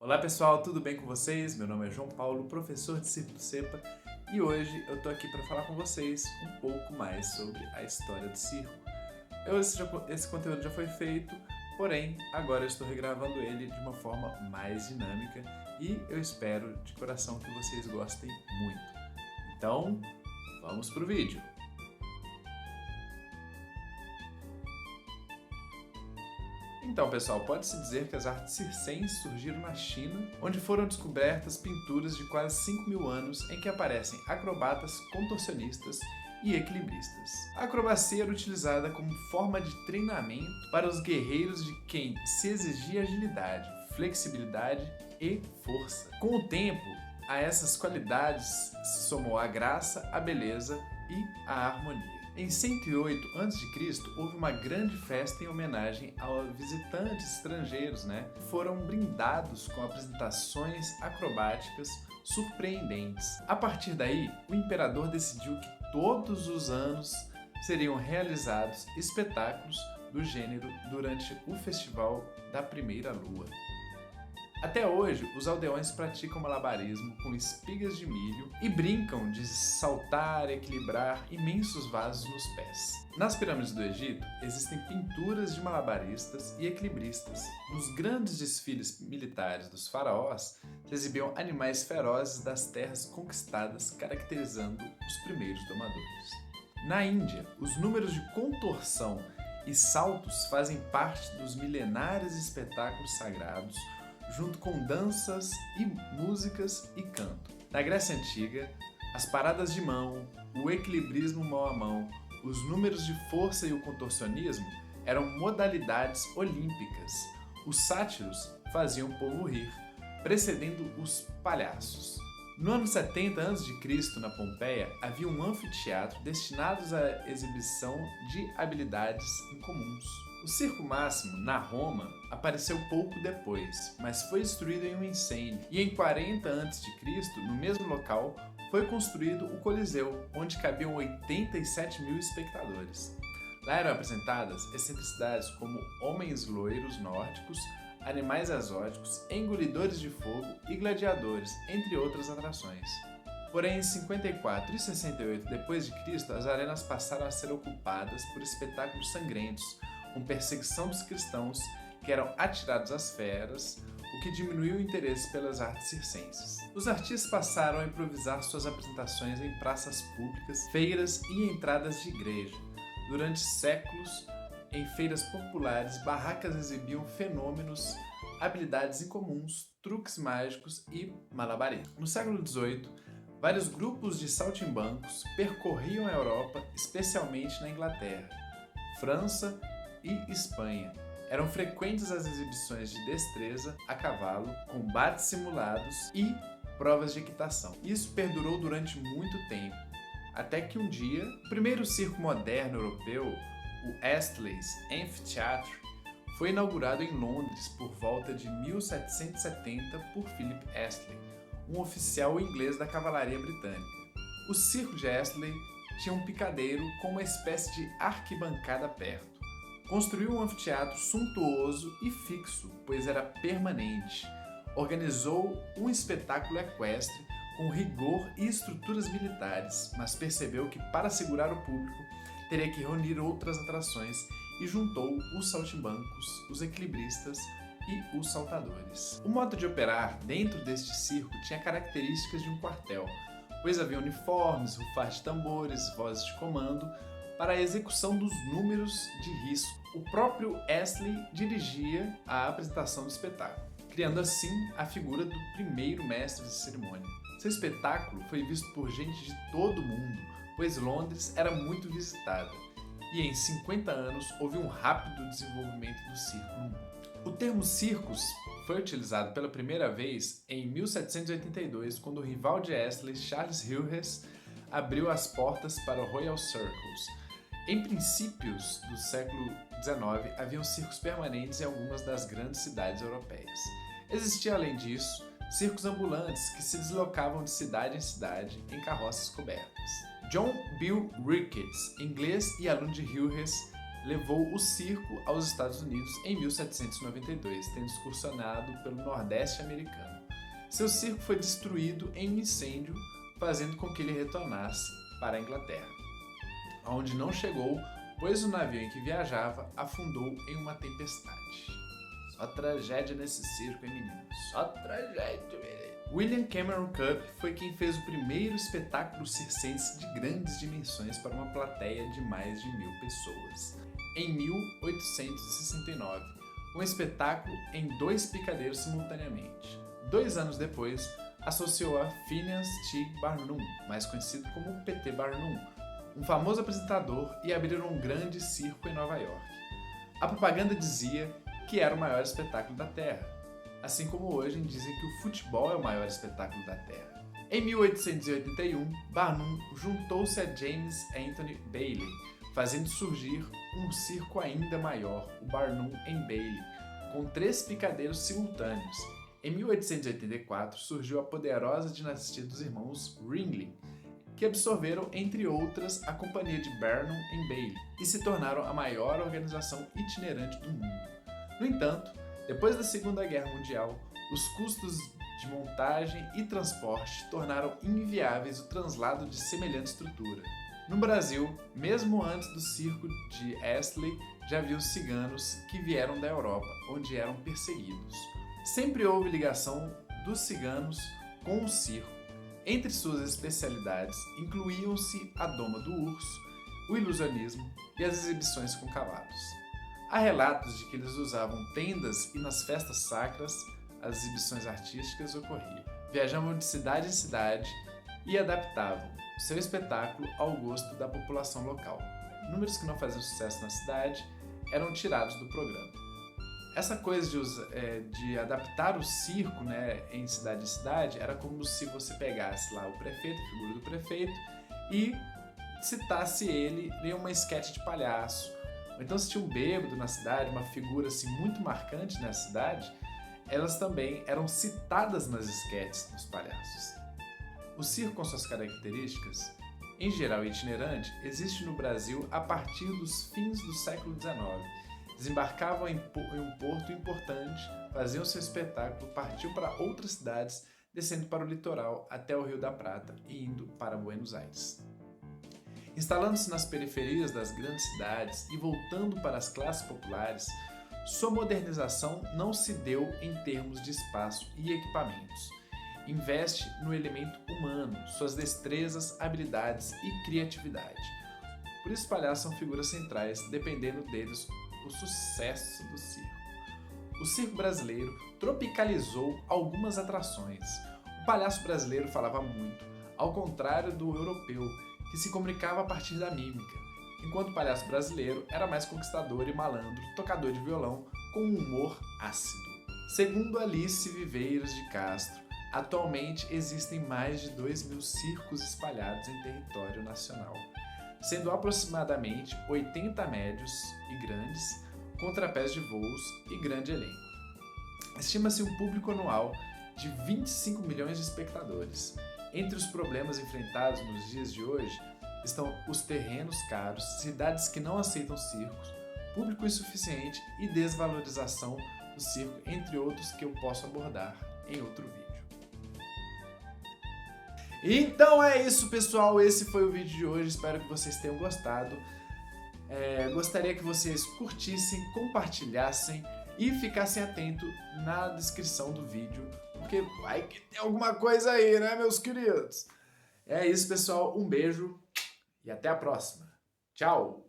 Olá pessoal, tudo bem com vocês? Meu nome é João Paulo, professor de Circo do Cepa, e hoje eu tô aqui para falar com vocês um pouco mais sobre a história do circo. Esse conteúdo já foi feito, porém agora eu estou regravando ele de uma forma mais dinâmica e eu espero de coração que vocês gostem muito. Então, vamos pro vídeo! Então, pessoal, pode-se dizer que as artes circenses surgiram na China, onde foram descobertas pinturas de quase 5.000 anos em que aparecem acrobatas, contorcionistas e equilibristas. A acrobacia era utilizada como forma de treinamento para os guerreiros de quem se exigia agilidade, flexibilidade e força. Com o tempo, a essas qualidades se somou a graça, a beleza e a harmonia. Em 108 a.C., houve uma grande festa em homenagem a visitantes estrangeiros, que foram brindados com apresentações acrobáticas surpreendentes. A partir daí, o imperador decidiu que todos os anos seriam realizados espetáculos do gênero durante o Festival da Primeira Lua. Até hoje, os aldeões praticam malabarismo com espigas de milho e brincam de saltar e equilibrar imensos vasos nos pés. Nas pirâmides do Egito, existem pinturas de malabaristas e equilibristas. Nos grandes desfiles militares dos faraós, se exibiam animais ferozes das terras conquistadas, caracterizando os primeiros domadores. Na Índia, os números de contorção e saltos fazem parte dos milenares espetáculos sagrados, junto com danças e músicas e canto. Na Grécia Antiga, as paradas de mão, o equilibrismo mão a mão, os números de força e o contorcionismo eram modalidades olímpicas. Os sátiros faziam o povo rir, precedendo os palhaços. No ano 70 a.C., na Pompeia, havia um anfiteatro destinado à exibição de habilidades incomuns. O Circo Máximo, na Roma, apareceu pouco depois, mas foi destruído em um incêndio. E em 40 a.C., no mesmo local, foi construído o Coliseu, onde cabiam 87.000 espectadores. Lá eram apresentadas excentricidades como homens loiros nórdicos, animais exóticos, engolidores de fogo e gladiadores, entre outras atrações. Porém, em 54 e 68 d.C., as arenas passaram a ser ocupadas por espetáculos sangrentos, com perseguição dos cristãos que eram atirados às feras, o que diminuiu o interesse pelas artes circenses. Os artistas passaram a improvisar suas apresentações em praças públicas, feiras e entradas de igreja. Durante séculos, em feiras populares, barracas exibiam fenômenos, habilidades incomuns, truques mágicos e malabarismo. No século XVIII, vários grupos de saltimbancos percorriam a Europa, especialmente na Inglaterra, França e Espanha. Eram frequentes as exibições de destreza a cavalo, combates simulados e provas de equitação. Isso perdurou durante muito tempo, até que um dia, o primeiro circo moderno europeu, o Astley's Amphitheatre, foi inaugurado em Londres por volta de 1770 por Philip Astley, um oficial inglês da cavalaria britânica. O circo de Astley tinha um picadeiro com uma espécie de arquibancada perto. Construiu um anfiteatro suntuoso e fixo, pois era permanente. Organizou um espetáculo equestre com rigor e estruturas militares, mas percebeu que para segurar o público teria que reunir outras atrações e juntou os saltimbancos, os equilibristas e os saltadores. O modo de operar dentro deste circo tinha características de um quartel, pois havia uniformes, rufar de tambores, vozes de comando, para a execução dos números de risco. O próprio Astley dirigia a apresentação do espetáculo, criando assim a figura do primeiro mestre de cerimônia. Seu espetáculo foi visto por gente de todo o mundo, pois Londres era muito visitada, e em 50 anos houve um rápido desenvolvimento do circo no mundo. O termo circus foi utilizado pela primeira vez em 1782, quando o rival de Astley, Charles Hughes, abriu as portas para o Royal Circus. Em princípios do século XIX, haviam circos permanentes em algumas das grandes cidades europeias. Existia, além disso, circos ambulantes que se deslocavam de cidade em cidade em carroças cobertas. John Bill Ricketts, inglês e aluno de Hughes, levou o circo aos Estados Unidos em 1792, tendo excursionado pelo Nordeste americano. Seu circo foi destruído em um incêndio, fazendo com que ele retornasse para a Inglaterra, onde não chegou, pois o navio em que viajava afundou em uma tempestade. Só tragédia nesse circo, hein, menino? Só tragédia, menino. William Cameron Cupp foi quem fez o primeiro espetáculo circense de grandes dimensões para uma plateia de mais de 1000 pessoas. Em 1869, um espetáculo em 2 picadeiros simultaneamente. 2 anos depois, associou a Phineas T. Barnum, mais conhecido como P.T. Barnum, um famoso apresentador, e abriram um grande circo em Nova York. A propaganda dizia que era o maior espetáculo da Terra, assim como hoje dizem que o futebol é o maior espetáculo da Terra. Em 1881, Barnum juntou-se a James Anthony Bailey, fazendo surgir um circo ainda maior, o Barnum and Bailey, com 3 picadeiros simultâneos. Em 1884, surgiu a poderosa dinastia dos irmãos Ringling, que absorveram, entre outras, a companhia de Barnum and Bailey e se tornaram a maior organização itinerante do mundo. No entanto, depois da Segunda Guerra Mundial, os custos de montagem e transporte tornaram inviáveis o translado de semelhante estrutura. No Brasil, mesmo antes do circo de Astley, já havia os ciganos que vieram da Europa, onde eram perseguidos. Sempre houve ligação dos ciganos com o circo. Entre suas especialidades incluíam-se a doma do urso, o ilusionismo e as exibições com cavalos. Há relatos de que eles usavam tendas e nas festas sacras as exibições artísticas ocorriam. Viajavam de cidade em cidade e adaptavam seu espetáculo ao gosto da população local. Números que não faziam sucesso na cidade eram tirados do programa. Essa coisa de adaptar o circo, né, em cidade era como se você pegasse lá o prefeito, a figura do prefeito, e citasse ele em uma esquete de palhaço. Ou então, se tinha um bêbado na cidade, uma figura assim, muito marcante na cidade, elas também eram citadas nas esquetes dos palhaços. O circo, com suas características, em geral itinerante, existe no Brasil a partir dos fins do século XIX. Desembarcavam em um porto importante, faziam seu espetáculo, partiu para outras cidades, descendo para o litoral até o Rio da Prata e indo para Buenos Aires. Instalando-se nas periferias das grandes cidades e voltando para as classes populares, sua modernização não se deu em termos de espaço e equipamentos. Investe no elemento humano, suas destrezas, habilidades e criatividade. Por isso, palhaços são figuras centrais, dependendo deles o sucesso do circo. O circo brasileiro tropicalizou algumas atrações. O palhaço brasileiro falava muito, ao contrário do europeu, que se comunicava a partir da mímica, enquanto o palhaço brasileiro era mais conquistador e malandro, tocador de violão, com um humor ácido. Segundo Alice Viveiros de Castro, atualmente existem mais de 2.000 circos espalhados em território nacional, sendo aproximadamente 80 médios e grandes, com trapézios de voos e grande elenco. Estima-se um público anual de 25 milhões de espectadores. Entre os problemas enfrentados nos dias de hoje estão os terrenos caros, cidades que não aceitam circos, público insuficiente e desvalorização do circo, entre outros que eu posso abordar em outro vídeo. Então é isso, pessoal, esse foi o vídeo de hoje, espero que vocês tenham gostado. Gostaria que vocês curtissem, compartilhassem e ficassem atentos na descrição do vídeo, porque vai que tem alguma coisa aí, né, meus queridos? É isso, pessoal, um beijo e até a próxima. Tchau!